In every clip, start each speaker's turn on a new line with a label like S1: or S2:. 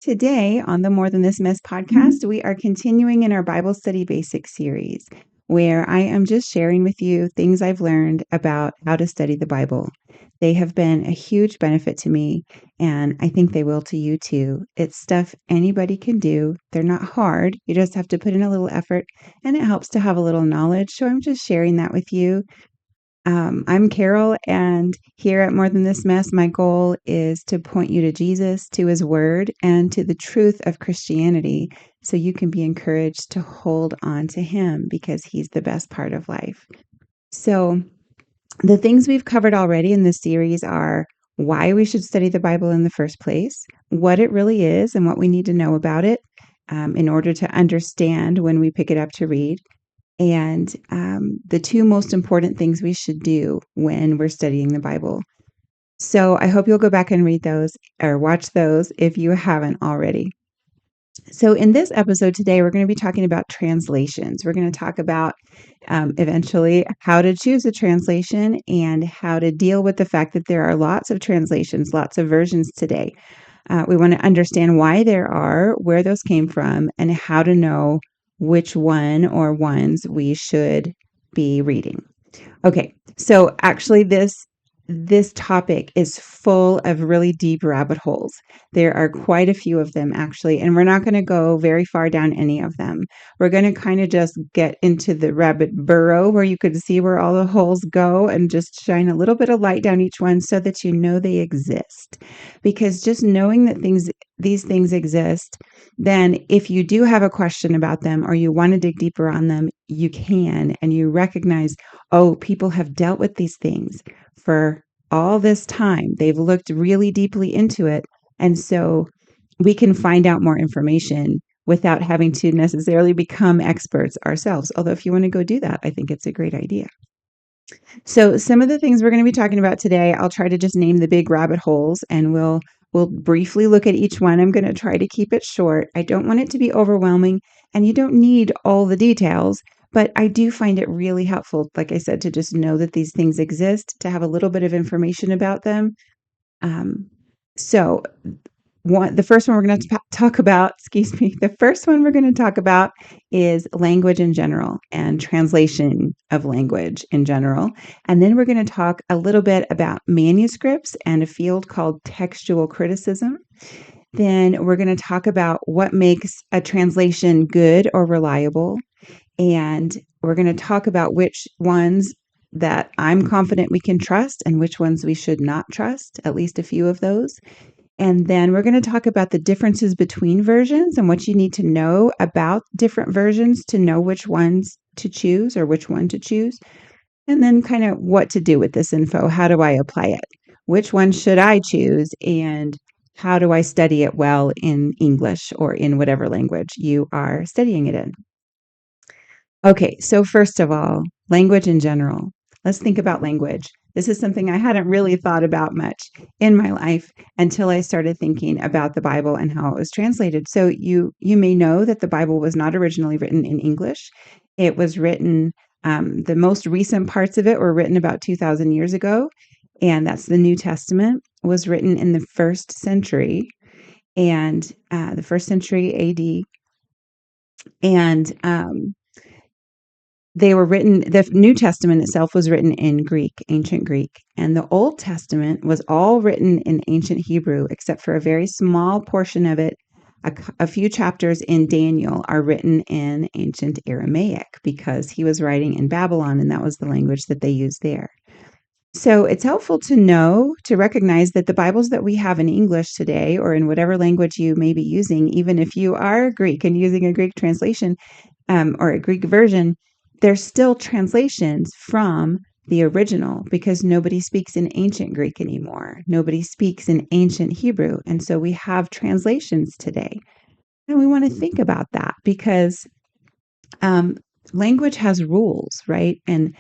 S1: Today on the More Than This Mess podcast, we are continuing in our Bible Study Basics series, where I am just sharing with you things I've learned about how to study the Bible. They have been a huge benefit to me, and I think they will to you too. It's stuff anybody can do. They're not hard. You just have to put in a little effort, and it helps to have a little knowledge. So I'm just sharing that with you. I'm Carol, and here at More Than This Mess, my goal is to point you to Jesus, to his word, and to the truth of Christianity so you can be encouraged to hold on to him because he's the best part of life. So, the things we've covered already in this series are why we should study the Bible in the first place, what it really is, and what we need to know about it in order to understand when we pick it up to read and the two most important things we should do when we're studying the Bible. So I hope you'll go back and read those or watch those if you haven't already. So in this episode today, we're going to be talking about translations. We're going to talk about eventually how to choose a translation and how to deal with the fact that there are lots of translations, lots of versions today. We want to understand why there are, where those came from, and how to know which one or ones we should be reading. Okay, so actually this topic is full of really deep rabbit holes. There are quite a few of them actually, and we're not going to go very far down any of them. We're going to kind of just get into the rabbit burrow where you could see where all the holes go and just shine a little bit of light down each one so that you know they exist. Because just knowing that these things exist, then if you do have a question about them or you want to dig deeper on them, you can, and you recognize, oh, people have dealt with these things for all this time. They've looked really deeply into it. And so we can find out more information without having to necessarily become experts ourselves. Although if you want to go do that, I think it's a great idea. So some of the things we're going to be talking about today, I'll try to just name the big rabbit holes and we'll briefly look at each one. I'm going to try to keep it short. I don't want it to be overwhelming and you don't need all the details, but I do find it really helpful, like I said, to just know that these things exist, to have a little bit of information about them. So the first one we're going to talk about, the first one we're going to talk about is language in general and translation of language in general. And then we're going to talk a little bit about manuscripts and a field called textual criticism. Then we're going to talk about what makes a translation good or reliable. And we're going to talk about which ones that I'm confident we can trust and which ones we should not trust, at least a few of those. And then we're going to talk about the differences between versions and what you need to know about different versions to know which ones to choose or which one to choose. And then kind of what to do with this info. How do I apply it? Which one should I choose? And how do I study it well in English or in whatever language you are studying it in? Okay, so first of all, language in general. Let's think about language. This is something I hadn't really thought about much in my life until I started thinking about the Bible and how it was translated. So you may know that the Bible was not originally written in English. It was written, the most recent parts of it were written about 2,000 years ago, and that's the New Testament, was written in the first century, and the first century AD. And they were written, the New Testament itself was written in Greek, ancient Greek, and the Old Testament was all written in ancient Hebrew, except for a very small portion of it. A few chapters in Daniel are written in ancient Aramaic because he was writing in Babylon, and that was the language that they used there. So it's helpful to know, to recognize that the Bibles that we have in English today, or in whatever language you may be using, even if you are Greek and using a Greek translation or a Greek version, they're still translations from the original because nobody speaks in ancient Greek anymore. Nobody speaks in ancient Hebrew. And so we have translations today. And we want to think about that because language has rules, right? And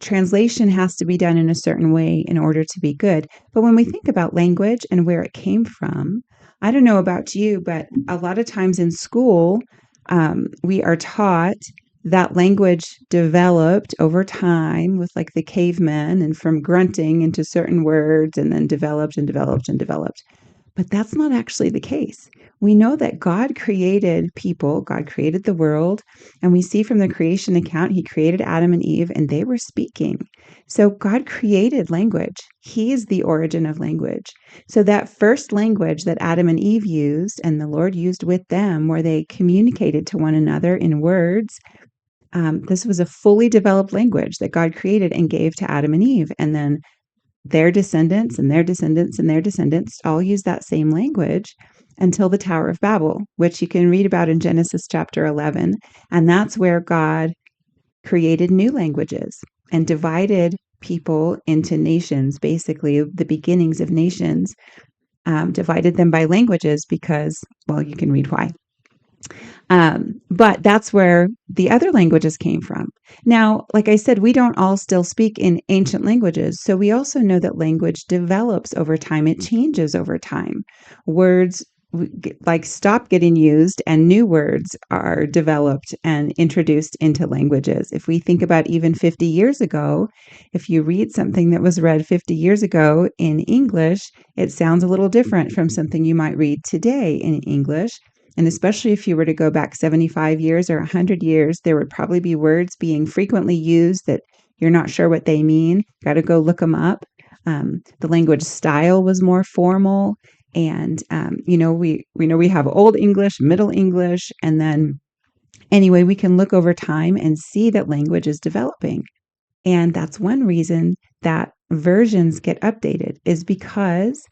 S1: translation has to be done in a certain way in order to be good. But when we think about language and where it came from, I don't know about you, but a lot of times in school, we are taught that language developed over time with like the cavemen and from grunting into certain words and then developed and developed and developed. But that's not actually the case. we know that God created people, God created the world, and we see from the creation account, he created Adam and Eve, and they were speaking. So God created language. He is the origin of language. So that first language that Adam and Eve used, and the Lord used with them, where they communicated to one another in words, this was a fully developed language that God created and gave to Adam and Eve. And then their descendants and their descendants and their descendants all use that same language until the Tower of Babel, which you can read about in Genesis chapter 11. And that's where God created new languages and divided people into nations, basically the beginnings of nations, divided them by languages because, well, you can read why. But that's where the other languages came from. Now, like I said, we don't all still speak in ancient languages. So we also know that language develops over time. It changes over time. Words like stop getting used and new words are developed and introduced into languages. If we think about even 50 years ago, if you read something that was read 50 years ago in English, it sounds a little different from something you might read today in English. And especially if you were to go back 75 years or 100 years, there would probably be words being frequently used that you're not sure what they mean. Got to go look them up. The language style was more formal. And, we know we have Old English, Middle English, and then anyway, we can look over time and see that language is developing. And that's one reason that versions get updated is because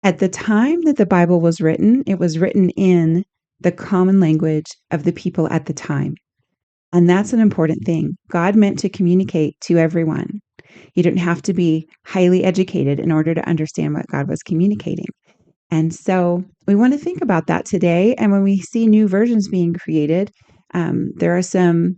S1: at the time that the Bible was written, it was written in the common language of the people at the time. And that's an important thing. God meant to communicate to everyone. You didn't have to be highly educated in order to understand what God was communicating. And so we want to think about that today. And when we see new versions being created, there are some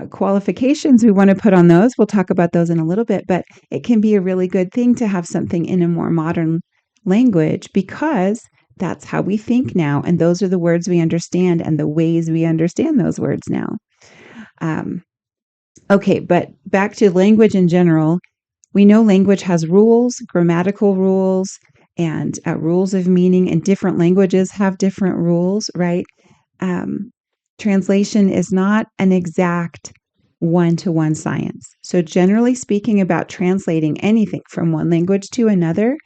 S1: qualifications we want to put on those. We'll talk about those in a little bit, but it can be a really good thing to have something in a more modern language because that's how we think now. And those are the words we understand and the ways we understand those words now. Okay, but back to language in general. We know language has rules, grammatical rules, and rules of meaning, and different languages have different rules, right? Translation is not an exact one-to-one science. So generally speaking about translating anything from one language to another,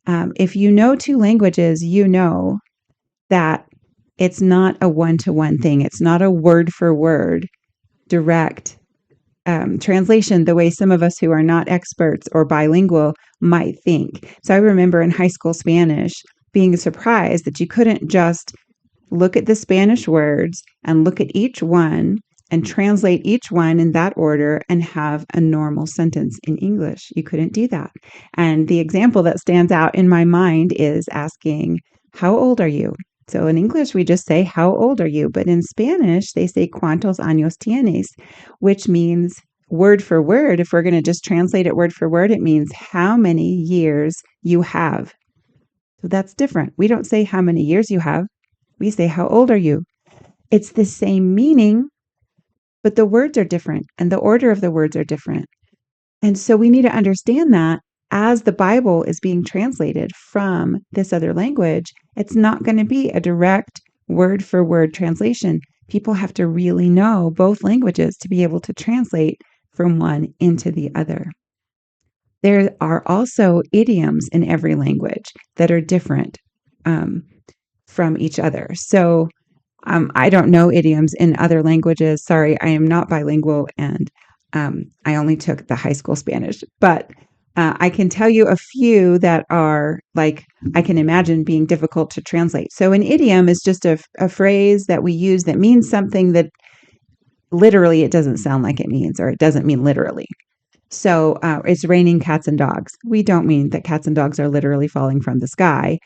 S1: if you know two languages, you know that it's not a one-to-one thing. It's not a word-for-word direct translation the way some of us who are not experts or bilingual might think. So I remember in high school Spanish being surprised that you couldn't just look at the Spanish words and look at each one and translate each one in that order and have a normal sentence in English. You couldn't do that. And the example that stands out in my mind is asking, how old are you? So in English, we just say, how old are you? But in Spanish, they say, ¿cuántos años tienes? Which means word for word, if we're going to just translate it word for word, it means how many years you have. So that's different. We don't say how many years you have. We say, how old are you? It's the same meaning, but the words are different and the order of the words are different. And so we need to understand that as the Bible is being translated from this other language, it's not going to be a direct word for word translation. People have to really know both languages to be able to translate from one into the other. There are also idioms in every language that are different from each other. So I don't know idioms in other languages. Sorry, I am not bilingual and I only took the high school Spanish, but I can tell you a few that are like, I can imagine being difficult to translate. So an idiom is just a phrase that we use that means something that literally it doesn't sound like it means, or it doesn't mean literally. So it's raining cats and dogs. We don't mean that cats and dogs are literally falling from the sky.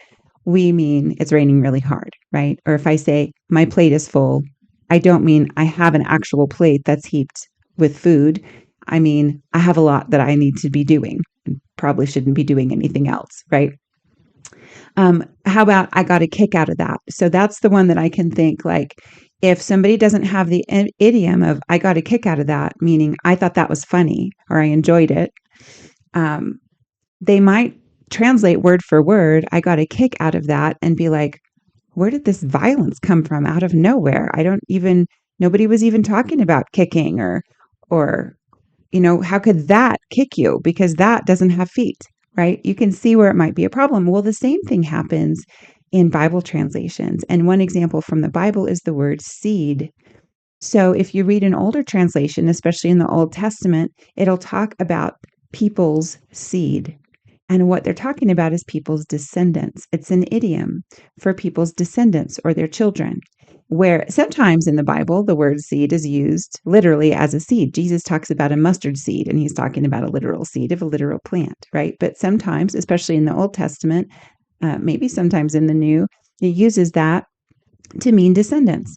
S1: We mean it's raining really hard, right? Or if I say my plate is full, I don't mean I have an actual plate that's heaped with food. I mean, I have a lot that I need to be doing and probably shouldn't be doing anything else, right? How about I got a kick out of that? So that's the one that I can think like, if somebody doesn't have the idiom of I got a kick out of that, meaning I thought that was funny or I enjoyed it, they might translate word for word, I got a kick out of that and be like, where did this violence come from out of nowhere? Nobody was even talking about kicking or, how could that kick you? Because that doesn't have feet, right? You can see where it might be a problem. Well, the same thing happens in Bible translations. And one example from the Bible is the word seed. So if you read an older translation, especially in the Old Testament, it'll talk about people's seed. And what they're talking about is people's descendants. It's an idiom for people's descendants or their children, where sometimes in the Bible, the word seed is used literally as a seed. Jesus talks about a mustard seed, and he's talking about a literal seed of a literal plant, right? But sometimes, especially in the Old Testament, maybe sometimes in the New, it uses that to mean descendants.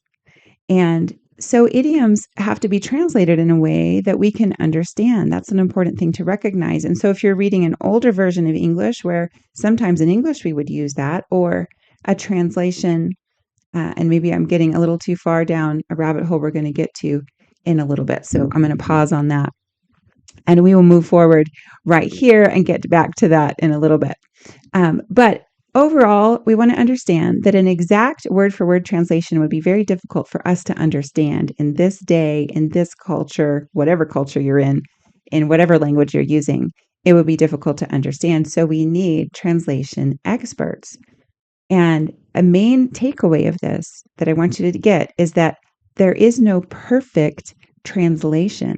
S1: And so idioms have to be translated in a way that we can understand. That's an important thing to recognize. And so if you're reading an older version of English, where sometimes in English we would use that, or a translation, and maybe I'm getting a little too far down a rabbit hole we're going to get to in a little bit. So I'm going to pause on that. And we will move forward right here and get back to that in a little bit. But overall, we want to understand that an exact word-for-word translation would be very difficult for us to understand in this day, in this culture, whatever culture you're in whatever language you're using. It would be difficult to understand. So we need translation experts. And a main takeaway of this that I want you to get is that there is no perfect translation,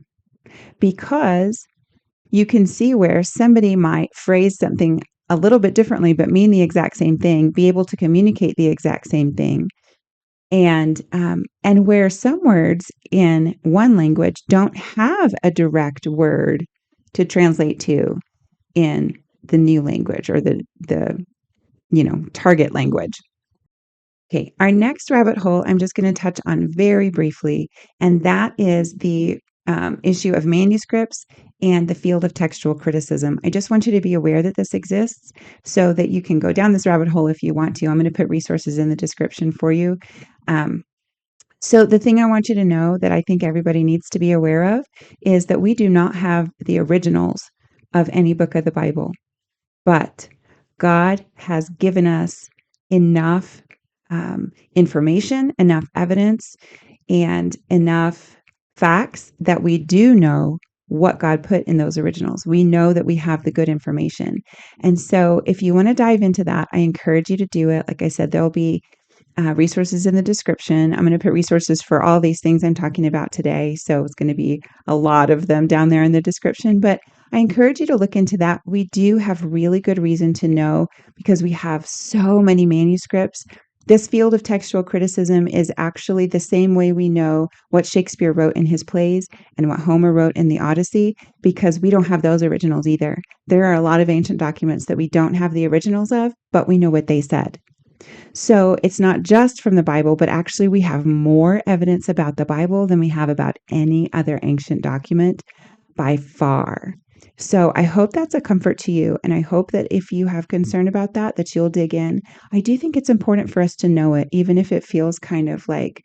S1: because you can see where somebody might phrase something a little bit differently, but mean the exact same thing, be able to communicate the exact same thing. And where some words in one language don't have a direct word to translate to in the new language or the target language. Okay, our next rabbit hole I'm just going to touch on very briefly, and that is the issue of manuscripts and the field of textual criticism. I just want you to be aware that this exists so that you can go down this rabbit hole if you want to. I'm going to put resources in the description for you. So the thing I want you to know that I think everybody needs to be aware of is that we do not have the originals of any book of the Bible, but God has given us enough information, enough evidence, and enough facts that we do know what God put in those originals. We know that we have the good information. And so if you want to dive into that, I encourage you to do it. Like I said, there'll be resources in the description. I'm going to put resources for all these things I'm talking about today. So it's going to be a lot of them down there in the description, but I encourage you to look into that. We do have really good reason to know, because we have so many manuscripts. This field of textual criticism is actually the same way we know what Shakespeare wrote in his plays and what Homer wrote in the Odyssey, because we don't have those originals either. There are a lot of ancient documents that we don't have the originals of, but we know what they said. So it's not just from the Bible, but actually we have more evidence about the Bible than we have about any other ancient document by far. So I hope that's a comfort to you. And I hope that if you have concern about that, that you'll dig in. I do think it's important for us to know it, even if it feels kind of like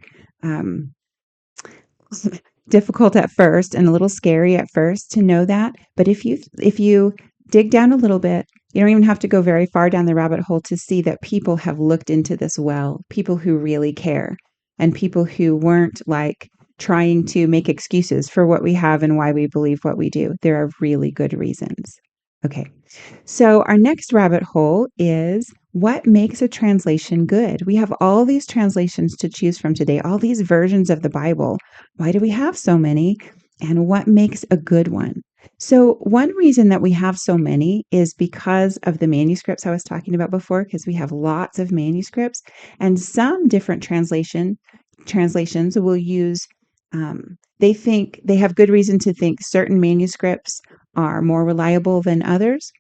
S1: difficult at first and a little scary at first to know that. But if you dig down a little bit, you don't even have to go very far down the rabbit hole to see that people have looked into this well, people who really care, and people who weren't like trying to make excuses for what we have and why we believe what we do. There are really good reasons. Okay, so our next rabbit hole is what makes a translation good? We have all these translations to choose from today, all these versions of the Bible. Why do we have so many? And what makes a good one? So one reason that we have so many is because of the manuscripts I was talking about before, because we have lots of manuscripts, and some different translations will use, they have good reason to think certain manuscripts are more reliable than others.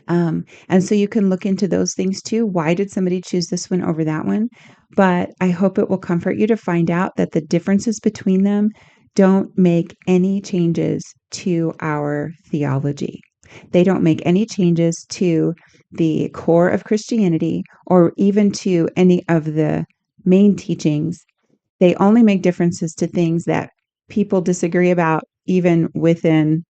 S1: And so you can look into those things too. Why did somebody choose this one over that one? But I hope it will comfort you to find out that the differences between them don't make any changes to our theology. They don't make any changes to the core of Christianity or even to any of the main teachings. They only make differences to things that people disagree about, even within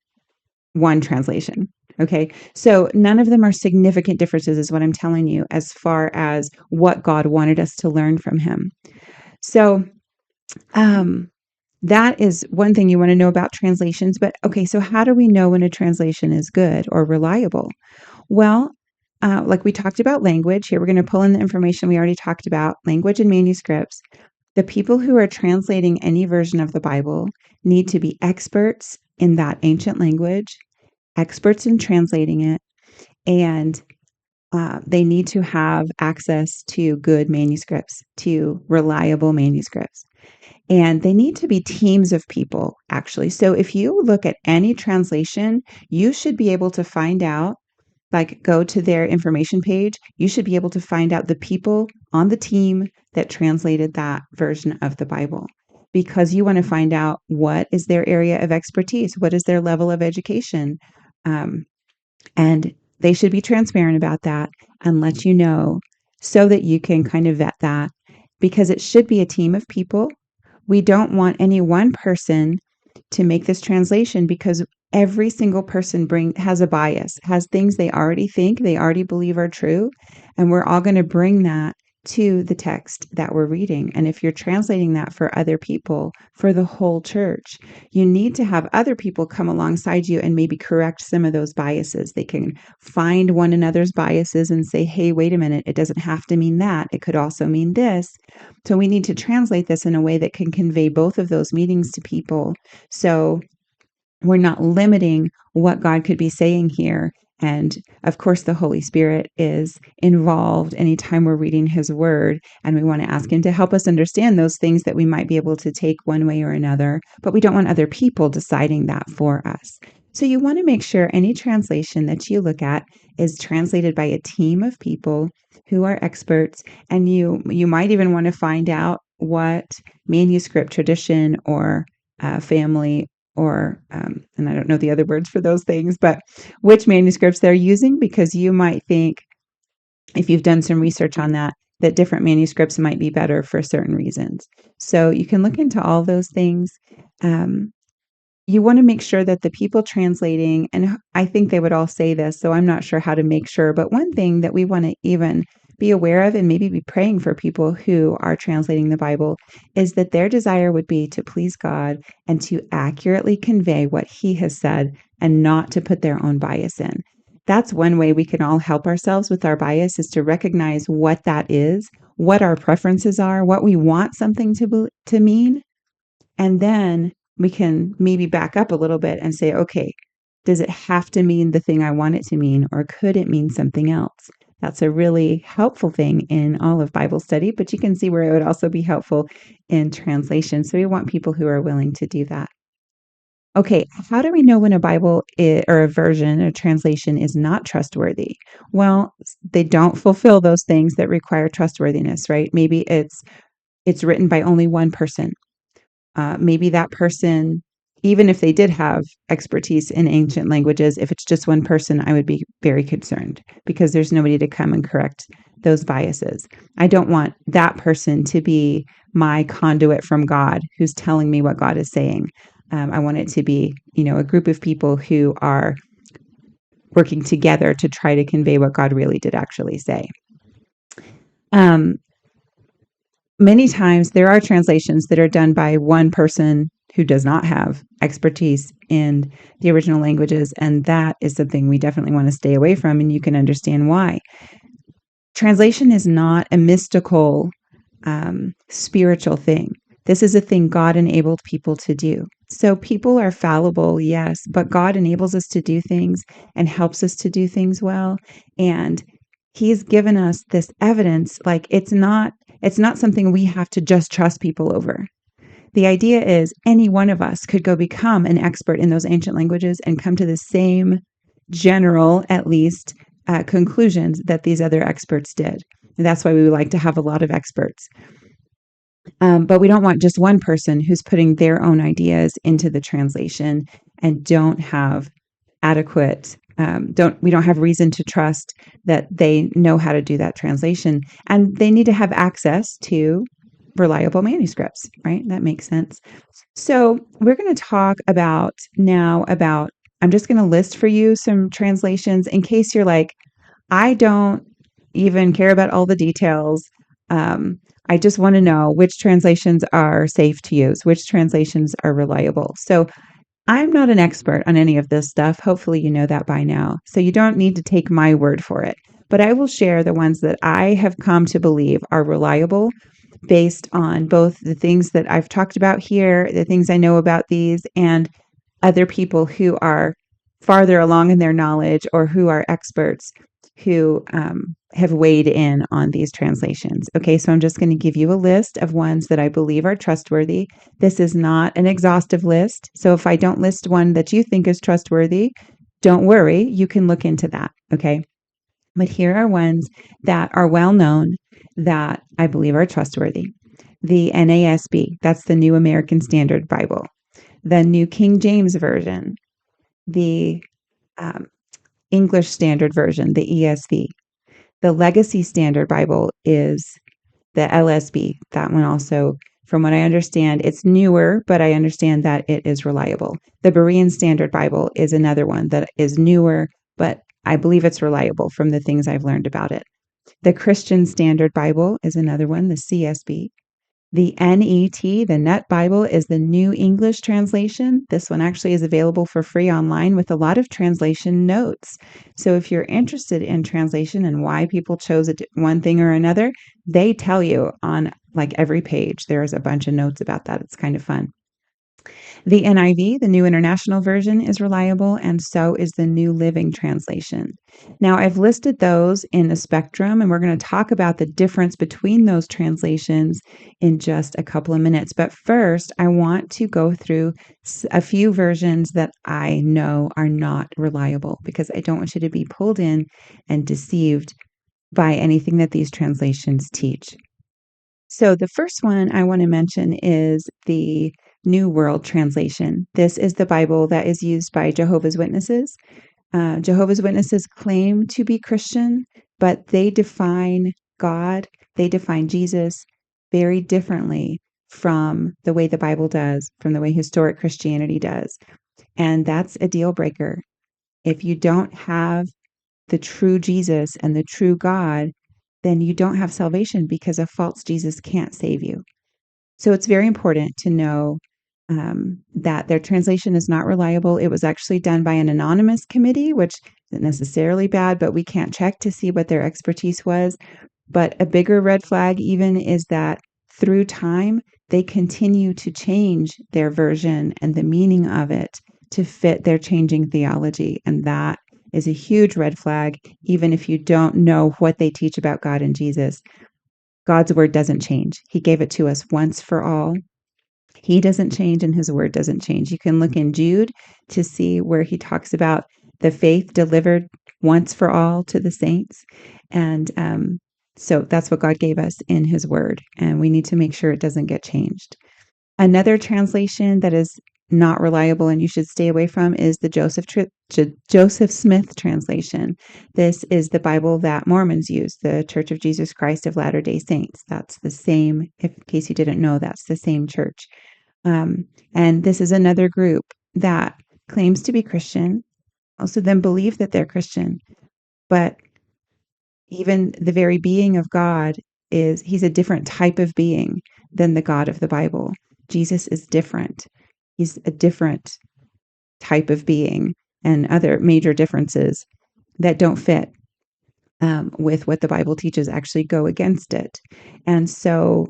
S1: one translation. Okay. So none of them are significant differences, is what I'm telling you, as far as what God wanted us to learn from him. So, that is one thing you want to know about translations. But okay, so how do we know when a translation is good or reliable? Well, like we talked about language, here we're going to pull in the information we already talked about, language and manuscripts. The people who are translating any version of the Bible need to be experts in that ancient language, experts in translating it, and they need to have access to good manuscripts, to reliable manuscripts. And they need to be teams of people, actually. So if you look at any translation, you should be able to find out, like go to their information page, you should be able to find out the people on the team that translated that version of the Bible. Because you want to find out what is their area of expertise, what is their level of education. Um, and they should be transparent about that and let you know so that you can kind of vet that because it should be a team of people. We don't want any one person to make this translation because every single person has a bias, has things they already think, they already believe are true, and we're all going to bring that to the text that we're reading. And if you're translating that for other people, for the whole church, you need to have other people come alongside you and maybe correct some of those biases. They can find one another's biases and say, hey, wait a minute, it doesn't have to mean that. It could also mean this. So we need to translate this in a way that can convey both of those meanings to people. So we're not limiting what God could be saying here. And of course, the Holy Spirit is involved anytime we're reading his word. And we want to ask him to help us understand those things that we might be able to take one way or another. But we don't want other people deciding that for us. So you want to make sure any translation that you look at is translated by a team of people who are experts. And you might even want to find out what manuscript tradition or family or, and I don't know the other words for those things, but which manuscripts they're using, because you might think, if you've done some research on that, that different manuscripts might be better for certain reasons. So you can look into all those things. You want to make sure that the people translating, and I think they would all say this, so I'm not sure how to make sure, but one thing that we want to even be aware of and maybe be praying for people who are translating the Bible is that their desire would be to please God and to accurately convey what he has said and not to put their own bias in. That's one way we can all help ourselves with our bias, is to recognize what that is, what our preferences are, what we want something to mean, and then we can maybe back up a little bit and say, okay, does it have to mean the thing I want it to mean, or could it mean something else? That's a really helpful thing in all of Bible study, but you can see where it would also be helpful in translation. So we want people who are willing to do that. Okay, how do we know when a Bible or a version, a translation is not trustworthy? Well, they don't fulfill those things that require trustworthiness, right? Maybe it's written by only one person. Maybe that person, even if they did have expertise in ancient languages, if it's just one person, I would be very concerned because there's nobody to come and correct those biases. I don't want that person to be my conduit from God who's telling me what God is saying. I want it to be, a group of people who are working together to try to convey what God really did actually say. Many times there are translations that are done by one person who does not have expertise in the original languages, and that is something we definitely want to stay away from, and you can understand why. Translation is not a mystical, spiritual thing. This is a thing God enabled people to do. So people are fallible, yes, but God enables us to do things and helps us to do things well, and he's given us this evidence. Like it's not something we have to just trust people over. The idea is any one of us could go become an expert in those ancient languages and come to the same general, at least, conclusions that these other experts did. And that's why we would like to have a lot of experts. But we don't want just one person who's putting their own ideas into the translation and don't have adequate we don't have reason to trust that they know how to do that translation, and they need to have access to reliable manuscripts, right? That makes sense. So we're going to talk about I'm just going to list for you some translations in case you're like, I don't even care about all the details. I just want to know which translations are safe to use, which translations are reliable. So I'm not an expert on any of this stuff. Hopefully, you know that by now. So you don't need to take my word for it. But I will share the ones that I have come to believe are reliable based on both the things that I've talked about here, the things I know about these, and other people who are farther along in their knowledge or who are experts who have weighed in on these translations. Okay, so I'm just going to give you a list of ones that I believe are trustworthy. This is not an exhaustive list. So if I don't list one that you think is trustworthy, don't worry, you can look into that. Okay, but here are ones that are well known that I believe are trustworthy. The NASB, that's the New American Standard Bible. The New King James Version, the English Standard Version, the ESV. The Legacy Standard Bible is the LSB. That one also, from what I understand, it's newer, but I understand that it is reliable. The Berean Standard Bible is another one that is newer, but I believe it's reliable from the things I've learned about it. The Christian Standard Bible is another one, the CSB. The NET, the Net Bible, is the New English Translation. This one actually is available for free online with a lot of translation notes. So if you're interested in translation and why people chose one thing or another, they tell you on like every page. There's a bunch of notes about that. It's kind of fun. The NIV, the New International Version, is reliable, and so is the New Living Translation. Now, I've listed those in a spectrum, and we're going to talk about the difference between those translations in just a couple of minutes. But first, I want to go through a few versions that I know are not reliable because I don't want you to be pulled in and deceived by anything that these translations teach. So the first one I want to mention is the New World Translation. This is the Bible that is used by Jehovah's Witnesses. Jehovah's Witnesses claim to be Christian, but they define God, they define Jesus very differently from the way the Bible does, from the way historic Christianity does. And that's a deal breaker. If you don't have the true Jesus and the true God, then you don't have salvation because a false Jesus can't save you. So it's very important to know that their translation is not reliable. It was actually done by an anonymous committee, which isn't necessarily bad, but we can't check to see what their expertise was. But a bigger red flag even is that through time, they continue to change their version and the meaning of it to fit their changing theology. And that is a huge red flag, even if you don't know what they teach about God and Jesus. God's word doesn't change. He gave it to us once for all. He doesn't change and his word doesn't change. You can look in Jude to see where he talks about the faith delivered once for all to the saints. And so that's what God gave us in his word. And we need to make sure it doesn't get changed. Another translation that is not reliable and you should stay away from is the Joseph Smith translation. This is the Bible that Mormons use, the Church of Jesus Christ of Latter-day Saints. That's the same, in case you didn't know, that's the same church. And this is another group that claims to be Christian, also then believe that they're Christian, but even the very being of God he's a different type of being than the God of the Bible. Jesus is different. He's a different type of being, and other major differences that don't fit with what the Bible teaches actually go against it. And so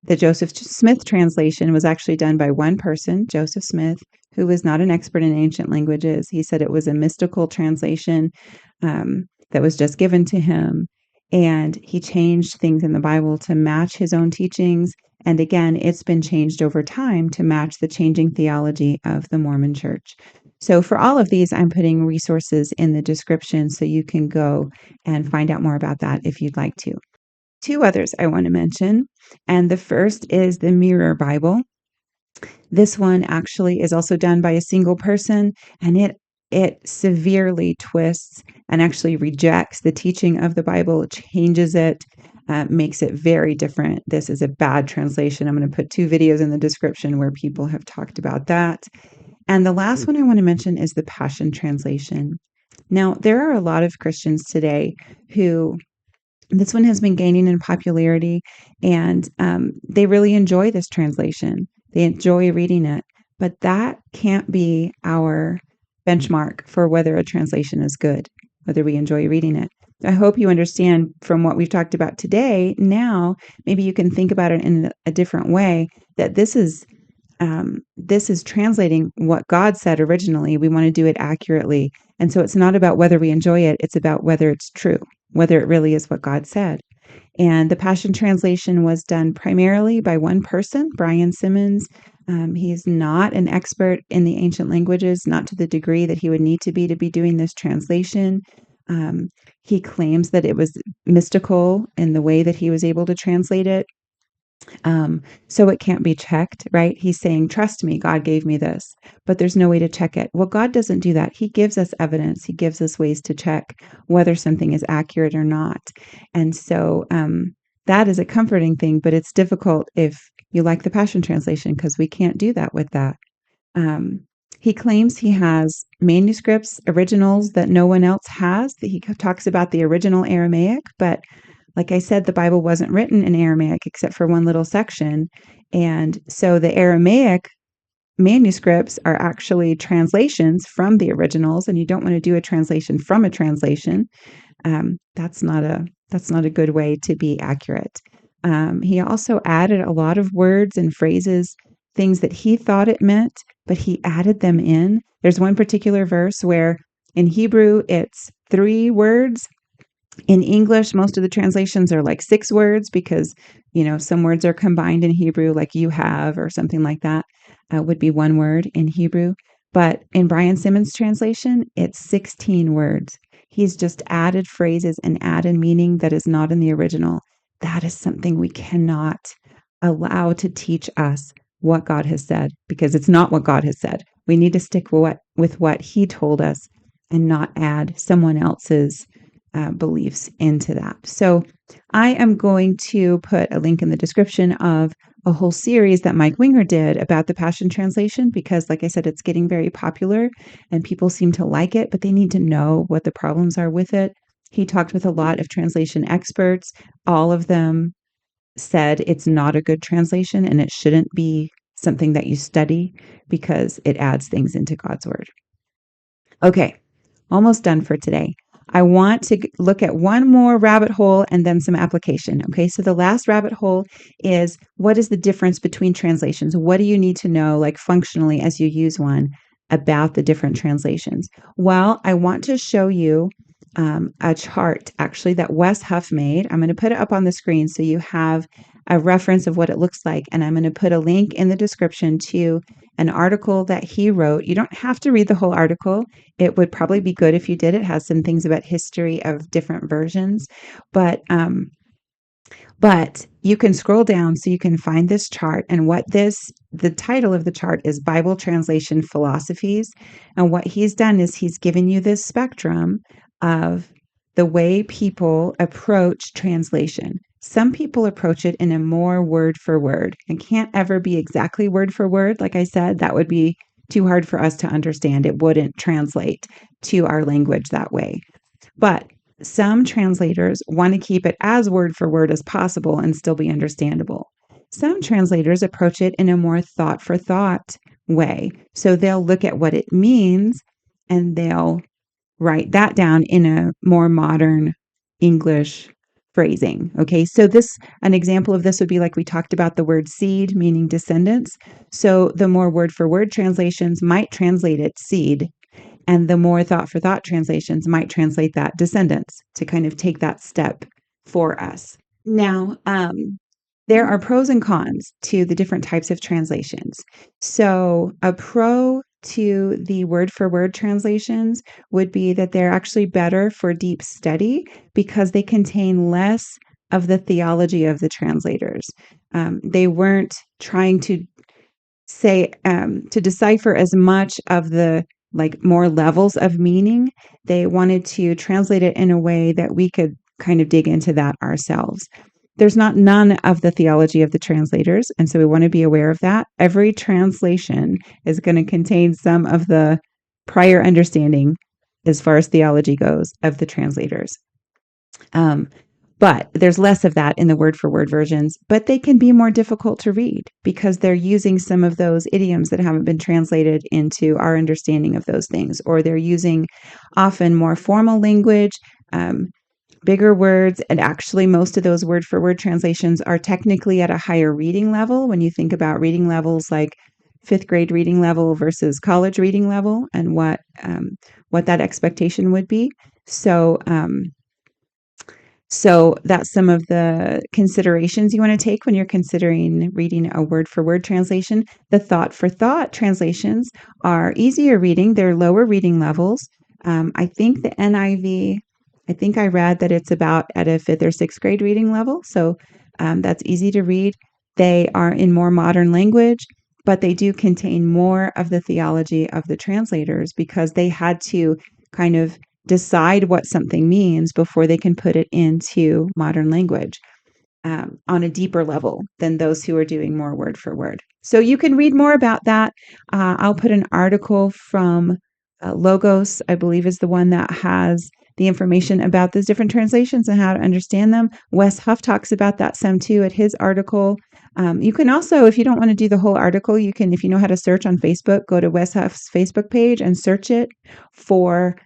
S1: the Joseph Smith translation was actually done by one person, Joseph Smith, who was not an expert in ancient languages. He said it was a mystical translation that was just given to him. And he changed things in the Bible to match his own teachings. And again, it's been changed over time to match the changing theology of the Mormon Church. So for all of these, I'm putting resources in the description so you can go and find out more about that if you'd like to. Two others I want to mention, and the first is the Mirror Bible. This one actually is also done by a single person, and it severely twists and actually rejects the teaching of the Bible, changes it, makes it very different. This is a bad translation. I'm going to put 2 videos in the description where people have talked about that. And the last one I want to mention is the Passion Translation. Now, there are a lot of Christians today who this one has been gaining in popularity, and they really enjoy this translation. They enjoy reading it, but that can't be our benchmark for whether a translation is good, whether we enjoy reading it. I hope you understand from what we've talked about today. Now, maybe you can think about it in a different way, that this is translating what God said originally. We want to do it accurately. And so it's not about whether we enjoy it, it's about whether it's true, whether it really is what God said. And the Passion Translation was done primarily by one person, Brian Simmons. He's not an expert in the ancient languages, not to the degree that he would need to be doing this translation. He claims that it was mystical in the way that he was able to translate it. So it can't be checked, right? He's saying, trust me, God gave me this, but there's no way to check it. Well, God doesn't do that. He gives us evidence. He gives us ways to check whether something is accurate or not. And so that is a comforting thing, but it's difficult if you like the Passion Translation, because we can't do that with that. He claims he has manuscripts, originals that no one else has. He talks about the original Aramaic, but like I said, the Bible wasn't written in Aramaic except for one little section. And so the Aramaic manuscripts are actually translations from the originals, and you don't want to do a translation from a translation. That's not a good way to be accurate. He also added a lot of words and phrases, things that he thought it meant, but he added them in. There's one particular verse where in Hebrew it's 3 words. In English, most of the translations are like 6 words because, some words are combined in Hebrew, like you have or something like that would be 1 word in Hebrew. But in Brian Simmons' translation, it's 16 words. He's just added phrases and added meaning that is not in the original. That is something we cannot allow to teach us what God has said, because it's not what God has said. We need to stick with what he told us and not add someone else's beliefs into that. So I am going to put a link in the description of a whole series that Mike Winger did about the Passion Translation, because like I said, it's getting very popular and people seem to like it, but they need to know what the problems are with it. He talked with a lot of translation experts. All of them said it's not a good translation and it shouldn't be something that you study because it adds things into God's word. Okay, almost done for today. I want to look at one more rabbit hole and then some application. Okay, so the last rabbit hole is, what is the difference between translations? What do you need to know, like functionally, as you use one, about the different translations? Well, I want to show you a chart actually that Wes Huff made. I'm going to put it up on the screen so you have a reference of what it looks like. And I'm going to put a link in the description to an article that he wrote. You don't have to read the whole article. It would probably be good if you did. It has some things about history of different versions, but you can scroll down so you can find this chart. And the title of the chart is Bible Translation Philosophies. And what he's done is he's given you this spectrum of the way people approach translation. Some people approach it in a more word for word. It can't ever be exactly word for word. Like I said, that would be too hard for us to understand. It wouldn't translate to our language that way. But some translators want to keep it as word for word as possible and still be understandable. Some translators approach it in a more thought for thought way. So they'll look at what it means and they'll write that down in a more modern English phrasing. Okay, so an example of this would be like we talked about the word seed, meaning descendants. So the more word for word translations might translate it seed, and the more thought for thought translations might translate that descendants, to kind of take that step for us. Now, there are pros and cons to the different types of translations. So a pro to the word for word translations would be that they're actually better for deep study because they contain less of the theology of the translators. They weren't trying to to decipher as much of the more levels of meaning. They wanted to translate it in a way that we could kind of dig into that ourselves. there's not none of the theology of the translators. And so we want to be aware of that. Every translation is going to contain some of the prior understanding as far as theology goes of the translators. But there's less of that in the word for word versions, but they can be more difficult to read because they're using some of those idioms that haven't been translated into our understanding of those things, or they're using often more formal language, bigger words, and actually most of those word for word translations are technically at a higher reading level when you think about reading levels like fifth grade reading level versus college reading level and what that expectation would be. So that's some of the considerations you want to take when you're considering reading a word for word translation. The thought for thought translations are easier reading. They're lower reading levels. I think the NIV, I think I read that it's about at a fifth or sixth grade reading level. So that's easy to read. They are in more modern language, but they do contain more of the theology of the translators because they had to kind of decide what something means before they can put it into modern language on a deeper level than those who are doing more word for word. So you can read more about that. I'll put an article from Logos, I believe is the one that has the information about those different translations and how to understand them. Wes Huff talks about that some too at his article. You can also, if you don't want to do the whole article, you can, if you know how to search on Facebook, go to Wes Huff's Facebook page and search it for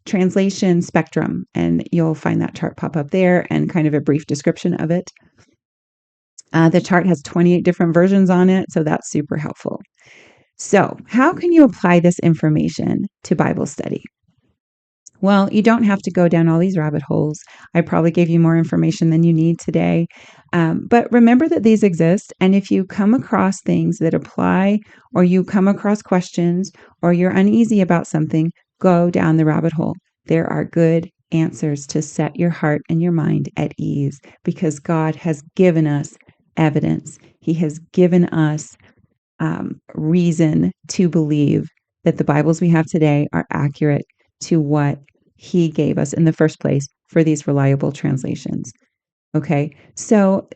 S1: translation spectrum, and you'll find that chart pop up there and kind of a brief description of it. The chart has 28 different versions on it, so that's super helpful. So how can you apply this information to Bible study? Well, you don't have to go down all these rabbit holes. I probably gave you more information than you need today. But remember that these exist. And if you come across things that apply, or you come across questions, or you're uneasy about something, go down the rabbit hole. There are good answers to set your heart and your mind at ease because God has given us evidence. He has given us reason to believe that the Bibles we have today are accurate to what He gave us in the first place for these reliable translations. Okay, so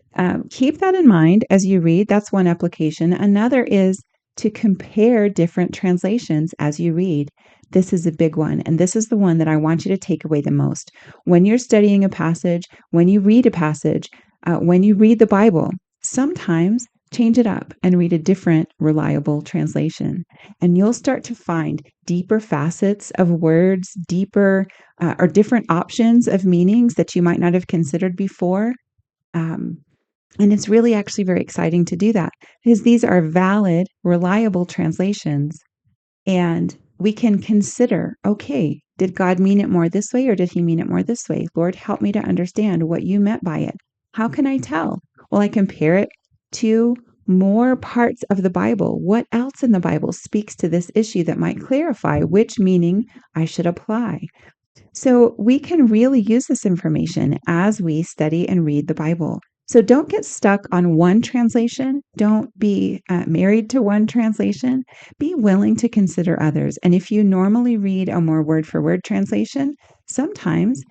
S1: keep that in mind as you read. That's one application. Another is to compare different translations as you read. This is a big one, and this is the one that I want you to take away the most. When you're studying a passage, when you read a passage, when you read the Bible, sometimes change it up and read a different reliable translation. And you'll start to find deeper facets of words, deeper or different options of meanings that you might not have considered before. And it's really actually very exciting to do that because these are valid, reliable translations. And we can consider, okay, did God mean it more this way or did He mean it more this way? Lord, help me to understand what you meant by it. How can I tell? Well, I compare it to more parts of the Bible. What else in the Bible speaks to this issue that might clarify which meaning I should apply? So we can really use this information as we study and read the Bible. So don't get stuck on one translation. Don't be married to one translation. Be willing to consider others. And if you normally read a more word for word translation, sometimes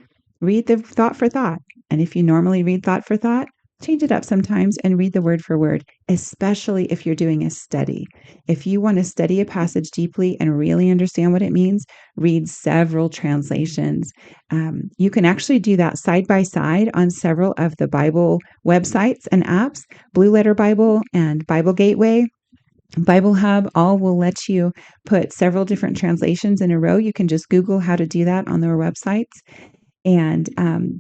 S1: read the thought for thought. And if you normally read thought for thought, change it up sometimes and read the word for word, especially if you're doing a study. If you want to study a passage deeply and really understand what it means, read several translations. You can actually do that side by side on several of the Bible websites and apps. Blue Letter Bible and Bible Gateway, Bible Hub, all will let you put several different translations in a row. You can just Google how to do that on their websites. And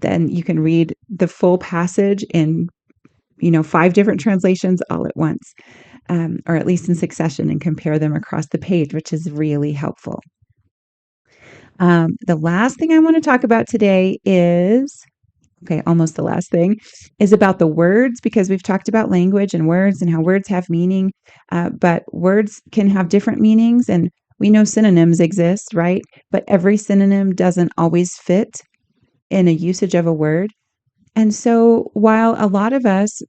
S1: then you can read the full passage in, 5 different translations all at once, or at least in succession, and compare them across the page, which is really helpful. The last thing I want to talk about today is, almost the last thing, is about the words, because we've talked about language and words and how words have meaning, but words can have different meanings, and we know synonyms exist, right? But every synonym doesn't always fit in a usage of a word. And so while a lot of us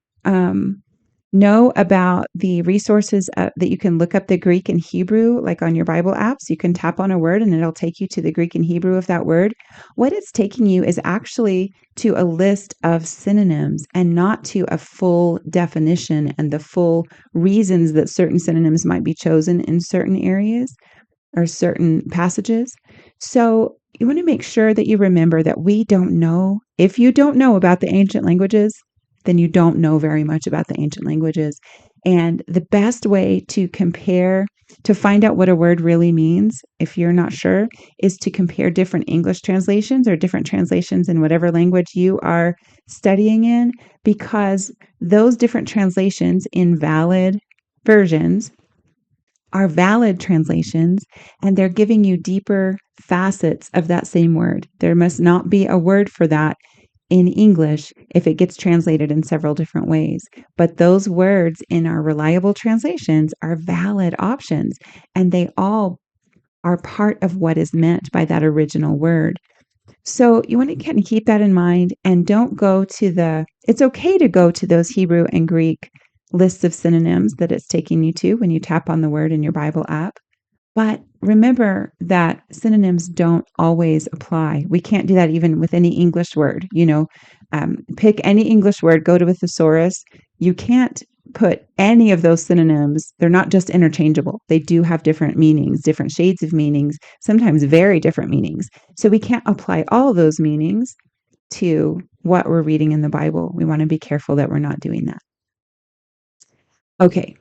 S1: Know about the resources that you can look up the Greek and Hebrew, like on your Bible apps. You can tap on a word and it'll take you to the Greek and Hebrew of that word. What it's taking you is actually to a list of synonyms and not to a full definition and the full reasons that certain synonyms might be chosen in certain areas or certain passages. So you want to make sure that you remember that we don't know. If you don't know about the ancient languages, then you don't know very much about the ancient languages. And the best way to compare, to find out what a word really means, if you're not sure, is to compare different English translations or different translations in whatever language you are studying in, because those different translations in valid versions are valid translations, and they're giving you deeper facets of that same word. There must not be a word for that in English if it gets translated in several different ways. But those words in our reliable translations are valid options, and they all are part of what is meant by that original word. So you want to kind of keep that in mind and don't go to it's okay to go to those Hebrew and Greek lists of synonyms that it's taking you to when you tap on the word in your Bible app. But remember that synonyms don't always apply. We can't do that even with any English word. Pick any English word, go to a thesaurus. You can't put any of those synonyms. They're not just interchangeable. They do have different meanings, different shades of meanings, sometimes very different meanings. So we can't apply all of those meanings to what we're reading in the Bible. We want to be careful that we're not doing that. Okay.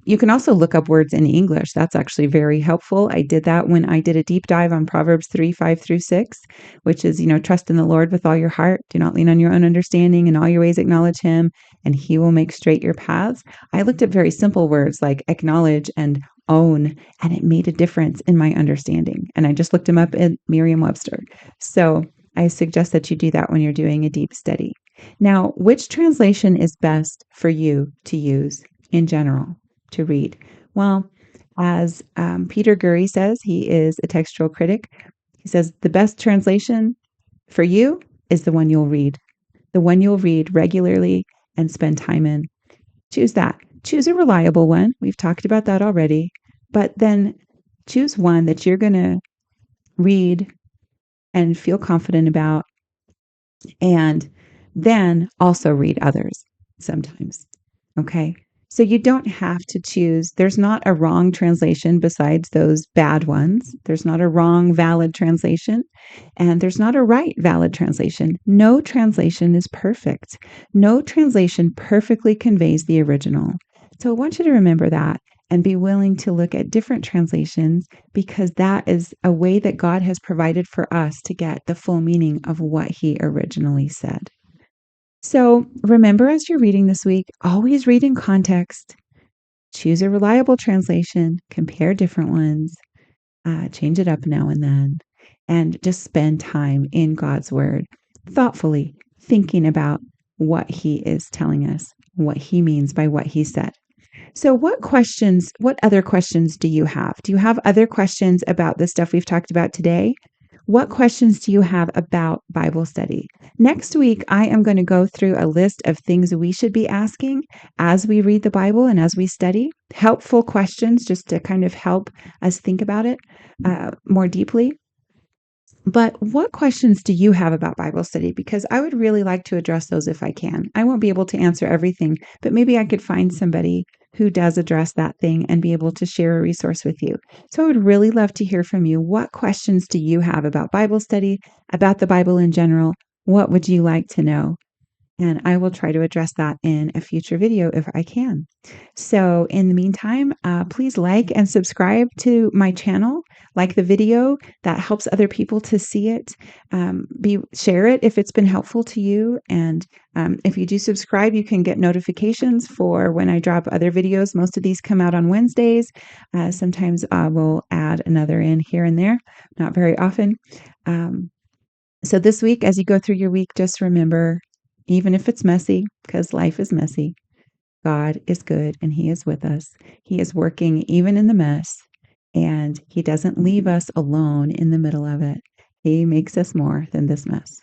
S1: You can also look up words in English. That's actually very helpful. I did that when I did a deep dive on Proverbs 3:5-6, which is, trust in the Lord with all your heart. Do not lean on your own understanding. In all your ways acknowledge him, and he will make straight your paths. I looked at very simple words like acknowledge and own, and it made a difference in my understanding. And I just looked them up in Merriam-Webster. So I suggest that you do that when you're doing a deep study. Now, which translation is best for you to use in general to read? Well, as Peter Gurry says, he is a textual critic. He says the best translation for you is the one you'll read, the one you'll read regularly and spend time in. Choose that. Choose a reliable one. We've talked about that already. But then choose one that you're going to read and feel confident about, and then also read others sometimes. Okay. So you don't have to choose. There's not a wrong translation besides those bad ones. There's not a wrong valid translation, and there's not a right valid translation. No translation is perfect. No translation perfectly conveys the original. So I want you to remember that and be willing to look at different translations, because that is a way that God has provided for us to get the full meaning of what he originally said. So remember, as you're reading this week, always read in context, choose a reliable translation, compare different ones, change it up now and then, and just spend time in God's word, thoughtfully thinking about what he is telling us, what he means by what he said. So what other questions do you have? Do you have other questions about the stuff we've talked about today? What questions do you have about Bible study? Next week, I am going to go through a list of things we should be asking as we read the Bible and as we study. Helpful questions just to kind of help us think about it more deeply. But what questions do you have about Bible study? Because I would really like to address those if I can. I won't be able to answer everything, but maybe I could find somebody who does address that thing and be able to share a resource with you. So I would really love to hear from you. What questions do you have about Bible study, about the Bible in general? What would you like to know? And I will try to address that in a future video if I can. So in the meantime, please like and subscribe to my channel. Like the video, that helps other people to see it. Share it if it's been helpful to you. And if you do subscribe, you can get notifications for when I drop other videos. Most of these come out on Wednesdays. Sometimes I will add another in here and there, not very often. So this week, as you go through your week, just remember, even if it's messy, because life is messy, God is good and he is with us. He is working even in the mess, and he doesn't leave us alone in the middle of it. He makes us more than this mess.